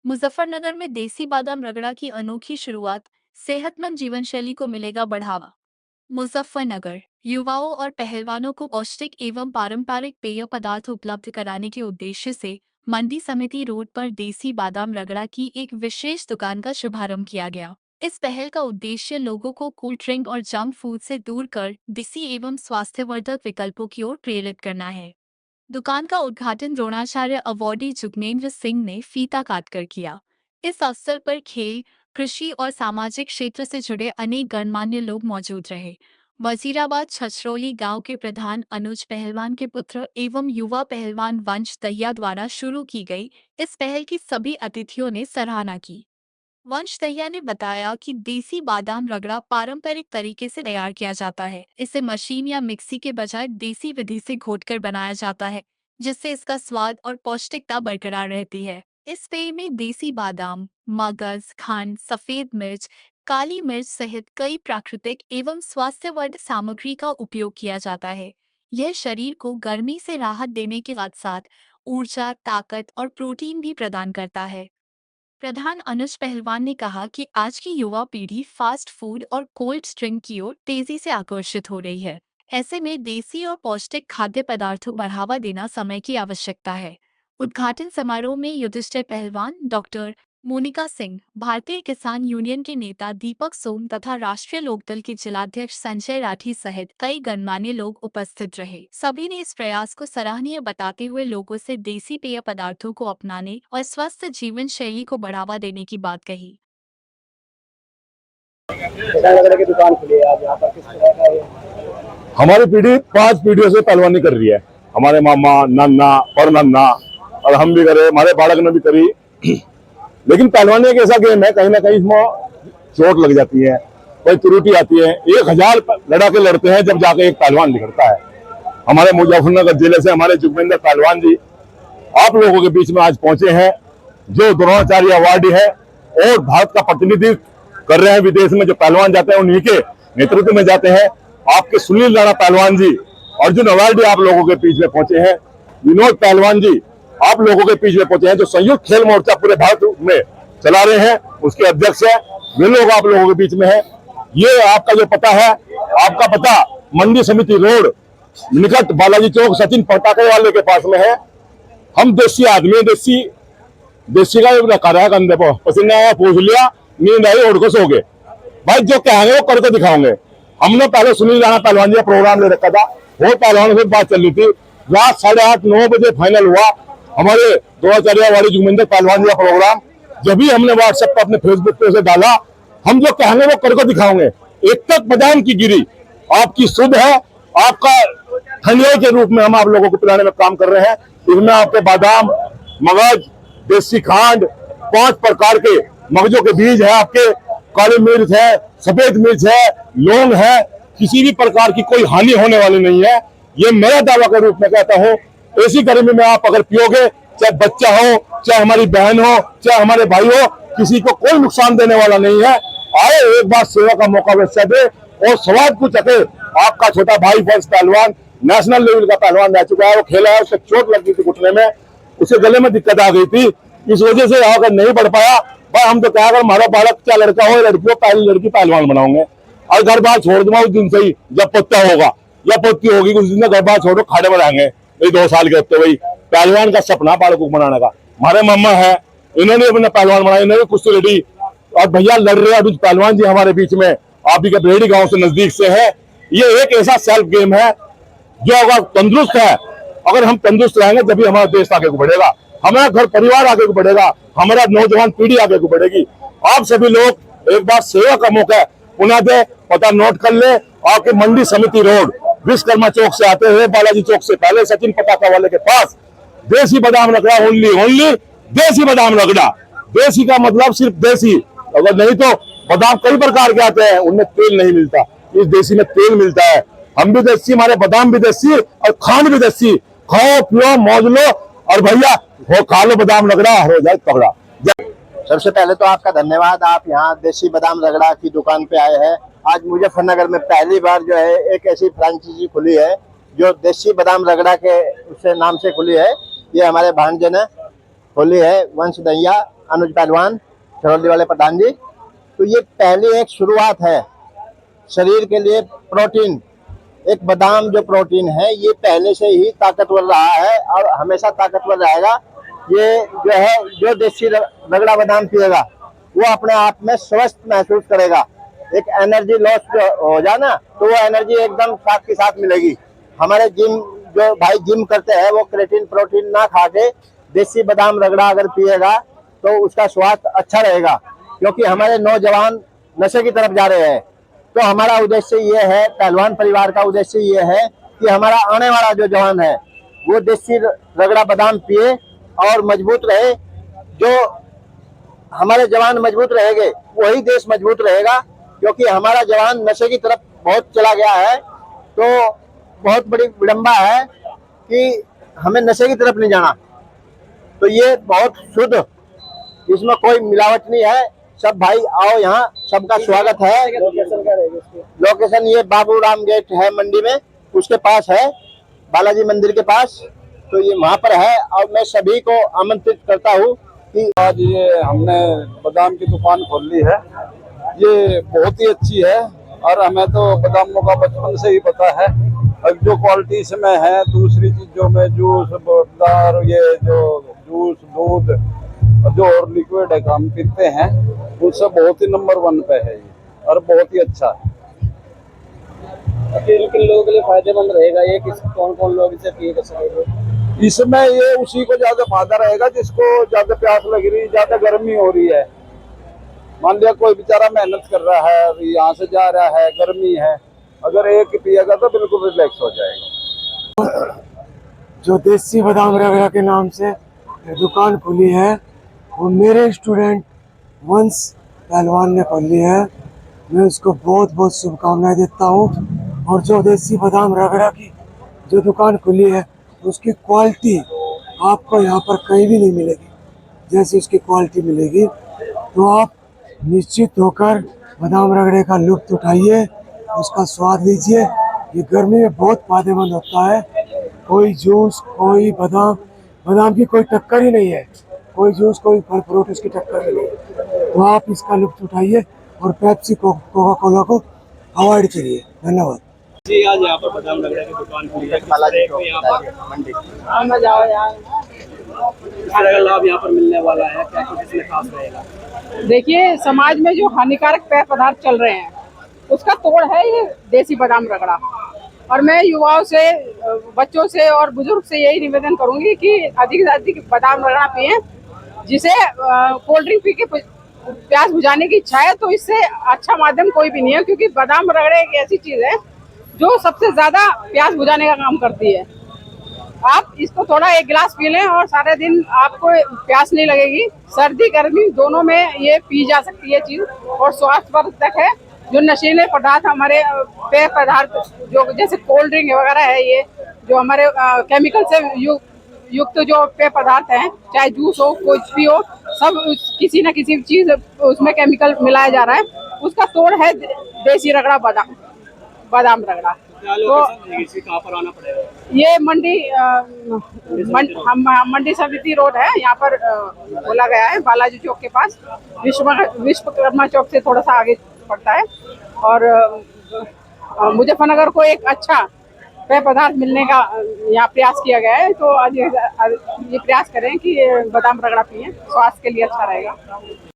मुजफ्फरनगर में देसी बादाम रगड़ा की अनोखी शुरुआत। सेहतमंद जीवन शैली को मिलेगा बढ़ावा। मुजफ्फरनगर युवाओं और पहलवानों को पौष्टिक एवं पारंपरिक पेय पदार्थ उपलब्ध कराने के उद्देश्य से मंडी समिति रोड पर देसी बादाम रगड़ा की एक विशेष दुकान का शुभारंभ किया गया। इस पहल का उद्देश्य लोगों को कोल्ड ड्रिंक और जंक फूड से दूर कर देसी एवं स्वास्थ्यवर्धक विकल्पों की ओर प्रेरित करना है। दुकान का उद्घाटन द्रोणाचार्य अवॉर्डी जुगनेंद्र सिंह ने फीता काटकर किया। इस अवसर पर खेल, कृषि और सामाजिक क्षेत्र से जुड़े अनेक गणमान्य लोग मौजूद रहे। वजीराबाद छछरौली गांव के प्रधान अनुज पहलवान के पुत्र एवं युवा पहलवान वंश दहिया द्वारा शुरू की गई इस पहल की सभी अतिथियों ने सराहना की। वंश दहिया ने बताया कि देसी बादाम रगड़ा पारंपरिक तरीके से तैयार किया जाता है। इसे मशीन या मिक्सी के बजाय देसी विधि से घोटकर बनाया जाता है, जिससे इसका स्वाद और पौष्टिकता बरकरार रहती है। इस पेय में देसी बादाम, मगज, खंड, सफेद मिर्च, काली मिर्च सहित कई प्राकृतिक एवं स्वास्थ्यवर्धक सामग्री का उपयोग किया जाता है। यह शरीर को गर्मी से राहत देने के साथ साथ ऊर्जा, ताकत और प्रोटीन भी प्रदान करता है। प्रधान अनुज पहलवान ने कहा कि आज की युवा पीढ़ी फास्ट फूड और कोल्ड ड्रिंक की ओर तेजी से आकर्षित हो रही है। ऐसे में देसी और पौष्टिक खाद्य पदार्थों को बढ़ावा देना समय की आवश्यकता है। उद्घाटन समारोह में युधिष्ठिर पहलवान, डॉक्टर मोनिका सिंह, भारतीय किसान यूनियन के नेता दीपक सोम तथा राष्ट्रीय लोकदल के जिलाध्यक्ष संजय राठी सहित कई गणमान्य लोग उपस्थित रहे। सभी ने इस प्रयास को सराहनीय बताते हुए लोगों से देसी पेय पदार्थों को अपनाने और स्वस्थ जीवन शैली को बढ़ावा देने की बात कही। की दुकान खुली है आज यहाँ पर, किस तरह का ये? हमारी पीढ़ी 5 पीढ़ियों से पहलवानी कर रही है। हमारे मामा, नन्ना और नन्ना, और हम भी करे, हमारे बालक ने भी करी। लेकिन पहलवानी एक ऐसा गेम है, कहीं ना कहीं इसमें चोट लग जाती है, कोई त्रुटि आती है। 1000 लड़ाके लड़ते हैं जब जाके एक पहलवान निकलता है। हमारे मुजफ्फरनगर जिले से हमारे जुगमेंद्र पहलवान जी आप लोगों के बीच में आज पहुंचे हैं, जो द्रोणाचार्य अवार्डी है और भारत का प्रतिनिधित्व कर रहे हैं। विदेश में जो पहलवान जाते हैं उन्हीं के नेतृत्व में जाते हैं। आपके सुनील राणा पहलवान जी, अर्जुन अवार्डी आप लोगों के बीच में पहुंचे हैं। विनोद पहलवान जी आप लोगों के बीच में पहुंचे हैं, जो संयुक्त खेल मोर्चा पूरे भारत में चला रहे हैं, उसके अध्यक्ष है। वे लोग आप लोगों के बीच में है। ये आपका जो पता है, आपका पता मंडी समिति रोड निकट बालाजी चौक सचिन पटाखे वाले के पास में है। हम देसी आदमी, देसी का रखा रहा कंधे पर, पसीना आया पूछ लिया, नींद आई उड़ को सो गए। भाई जो कहेंगे वो करके दिखाओगे। हमने पहले सुनील राणा पहलवान जी का प्रोग्राम ले रखा था, वो पहलवान से बात चल रही थी। रात 8:30-9 बजे फाइनल हुआ हमारे द्रोणाचार्य अवार्डी जुगमेंद्र पहलवान जी का प्रोग्राम। जब भी हमने व्हाट्सएप पर अपने फेसबुक पे उसे डाला, हम जो कहेंगे वो करके दिखाओगे। एक तक बादाम की गिरी आपकी शुद्ध है, आपका ठंडे के रूप में हम आप लोगों को पिलाने में काम कर रहे हैं। इसमें आपके बादाम, मगज, देसी खांड, 5 प्रकार के मगजों के बीज है, आपके काली मिर्च है, सफेद मिर्च है, लौंग है। किसी भी प्रकार की कोई हानि होने वाली नहीं है। ये मेरा दावा के रूप में कहता हूँ। ऐसी गर्मी में आप अगर पियोगे, चाहे बच्चा हो, चाहे हमारी बहन हो, चाहे हमारे भाई हो, किसी को कोई नुकसान देने वाला नहीं है। आए एक बार सेवा का मौका वैसा दे और स्वाद कुछ सके। आपका छोटा भाई वंश पहलवान नेशनल लेवल का पहलवान रह चुका है। वो खेला है, उससे चोट लग गई थी घुटने में, उसे गले में दिक्कत आ गई थी, इस वजह से आकर नहीं बढ़ पाया। भाई हम तो क्या, अगर हमारा बालक क्या लड़का हो लड़की हो, पहली लड़की पहलवान बनाऊंगे और घर बार छोड़ दूंगा उस दिन से ही। जब पोता होगा या पोती होगी उस दिन घर बार छोड़ो, खाड़े में रहेंगे। 2 साल के होते वही पहलवान का सपना बालकों को बनाने का। हमारे मामा है, इन्होंने अपना पहलवान बनाया, इन्होंने कुछ तो रेडी। और भैया लड़ रहे हैं पहलवान जी हमारे बीच में, आप भी ब्रेडी गांव से नजदीक से है। ये एक ऐसा सेल्फ गेम है जो अगर तंदुरुस्त है, अगर हम तंदुरुस्त रहेंगे तभी हमारा देश आगे को बढ़ेगा, हमारा घर परिवार आगे को बढ़ेगा, हमारा नौजवान पीढ़ी आगे को बढ़ेगी। आप सभी लोग एक बार सेवा का मौका है, पुनः दे पता नोट कर ले। आपके मंडी समिति रोड विश्वकर्मा चौक से आते हुए बालाजी चौक से पहले सचिन पटाखा वाले के पास देसी बादाम रगड़ा, ओनली देसी बादाम रगड़ा। देसी का मतलब सिर्फ देसी, अगर नहीं तो बादाम कई प्रकार के आते हैं, उनमें तेल नहीं मिलता, इस देसी में तेल मिलता है। हम भी देसी, हमारे बादाम भी देसी और खांड भी देसी। खाओ पियो मौज लो और भैया हो खा लो बादाम रगड़ा, हो जाए तगड़ा। सबसे पहले तो आपका धन्यवाद, आप यहाँ देसी बादाम रगड़ा की दुकान पे आए हैं। आज मुजफ्फरनगर में पहली बार जो है एक ऐसी फ्रेंचाइजी खुली है जो देसी बादाम रगड़ा के उससे नाम से खुली है। ये हमारे भांजे ने खोली है, वंश दहिया। अनुज पहलवान छरौली वाले प्रधान जी। तो ये पहली एक शुरुआत है शरीर के लिए। प्रोटीन, एक बादाम जो प्रोटीन है ये पहले से ही ताकतवर रहा है और हमेशा ताकतवर रहेगा। ये जो है, जो देसी रगड़ा बादाम पिएगा वो अपने आप में स्वस्थ महसूस करेगा। एक एनर्जी लॉस हो जाए ना, तो वो एनर्जी एकदम साथ के साथ मिलेगी। हमारे जिम जो भाई जिम करते हैं वो क्रेटीन प्रोटीन ना खा के देसी बादाम रगड़ा अगर पिएगा तो उसका स्वास्थ्य अच्छा रहेगा, क्योंकि हमारे नौजवान नशे की तरफ जा रहे हैं। तो हमारा उद्देश्य ये है, पहलवान परिवार का उद्देश्य ये है कि हमारा आने वाला जो जवान है वो देसी रगड़ा बादाम पिए और मजबूत रहे। जो हमारे जवान मजबूत रहेंगे वही देश मजबूत रहेगा, क्योंकि हमारा जवान नशे की तरफ बहुत चला गया है। तो बहुत बड़ी विडंबना है कि हमें नशे की तरफ नहीं जाना। तो ये बहुत शुद्ध, इसमें कोई मिलावट नहीं है। सब भाई आओ, यहाँ सबका स्वागत है। लोकेशन ये बाबूराम गेट है मंडी में, उसके पास है, बालाजी मंदिर के पास। तो ये वहाँ पर है और मैं सभी को आमंत्रित करता हूँ कि आज ये हमने बादाम की दुकान खोल ली है। ये बहुत ही अच्छी है और हमें तो बादामों का बचपन से ही पता है। और जो क्वालिटी इसमें है, दूसरी चीजों में जूस बादाम, ये जो जूस दूध जो और लिक्विड है हम पीते हैं, उससे बहुत ही नंबर 1 पे है ये और बहुत ही अच्छा है। किन किन लोगों के लिए फायदेमंद रहेगा ये? कौन कौन लोग इसे पिए कर सकेंगे? इसमें ये उसी को ज्यादा फायदा रहेगा जिसको ज्यादा प्यास लग रही, ज्यादा गर्मी हो रही है। मान लिया कोई बेचारा मेहनत कर रहा है, यहाँ से जा रहा है, गर्मी है, अगर एक पिएगा तो बिल्कुल रिलैक्स हो जाएगा। जो देसी बादाम रगड़ा के नाम से दुकान खुली है वो मेरे स्टूडेंट वंश पहलवान ने खोली है। मैं उसको बहुत बहुत शुभकामनाएं देता हूँ। और जो देसी बादाम रगड़ा की जो दुकान खुली है उसकी क्वालिटी आपको यहाँ पर कहीं भी नहीं मिलेगी जैसे उसकी क्वालिटी मिलेगी। तो आप निश्चित होकर बादाम रगड़े का लुत्फ उठाइए, उसका स्वाद लीजिए। ये गर्मी में बहुत फायदेमंद होता है। कोई जूस, कोई बादाम की कोई टक्कर ही नहीं है। कोई जूस, कोई फल फ्रूट उसकी टक्कर ही नहीं है। तो आप इसका लुत्फ उठाइए और पेप्सी कोका कोला को अवॉइड करिए। धन्यवाद जी। आज यहाँ पर बादाम रगड़ा की दुकान खुली है, बालाजी को यहाँ पर मंडी। क्या लाभ यहाँ पर मिलने वाला है, क्या कुछ इसमें खास रहेगा? देखिए, समाज में जो हानिकारक पेय पदार्थ चल रहे हैं उसका तोड़ है ये देसी बादाम रगड़ा। और मैं युवाओं से, बच्चों से और बुजुर्ग से यही निवेदन करूंगी कि अधिक से अधिक बादाम रगड़ा पिए। जिसे कोल्ड ड्रिंक पी के प्यास बुझाने की इच्छा है तो इससे अच्छा माध्यम कोई भी नहीं है, क्योंकि बादाम रगड़े एक ऐसी चीज है जो सबसे ज्यादा प्यास बुझाने का काम करती है। आप इसको थोड़ा एक गिलास पी लें और सारे दिन आपको प्यास नहीं लगेगी। सर्दी गर्मी दोनों में ये पी जा सकती है चीज और स्वास्थ्यवर्धक है। जो नशीले पदार्थ हमारे पेय पदार्थ जो जैसे कोल्ड ड्रिंक वगैरह है, ये जो हमारे केमिकल से युक्त जो पेय पदार्थ हैं, चाहे जूस हो कुछ भी हो, सब किसी न किसी चीज उसमें केमिकल मिलाया जा रहा है। उसका तोड़ है देसी रगड़ा बादाम रगड़ा। तो कहाँ पर आना पड़ेगा? ये मंडी समिति रोड है, यहाँ पर बोला गया है, बालाजी चौक के पास, विश्वकर्मा चौक से थोड़ा सा आगे पड़ता है। और मुजफ्फरनगर को एक अच्छा पेय पदार्थ मिलने का यहाँ प्रयास किया गया है। तो आज ये प्रयास करें कि बादाम रगड़ा पिए, स्वास्थ्य के लिए अच्छा रहेगा।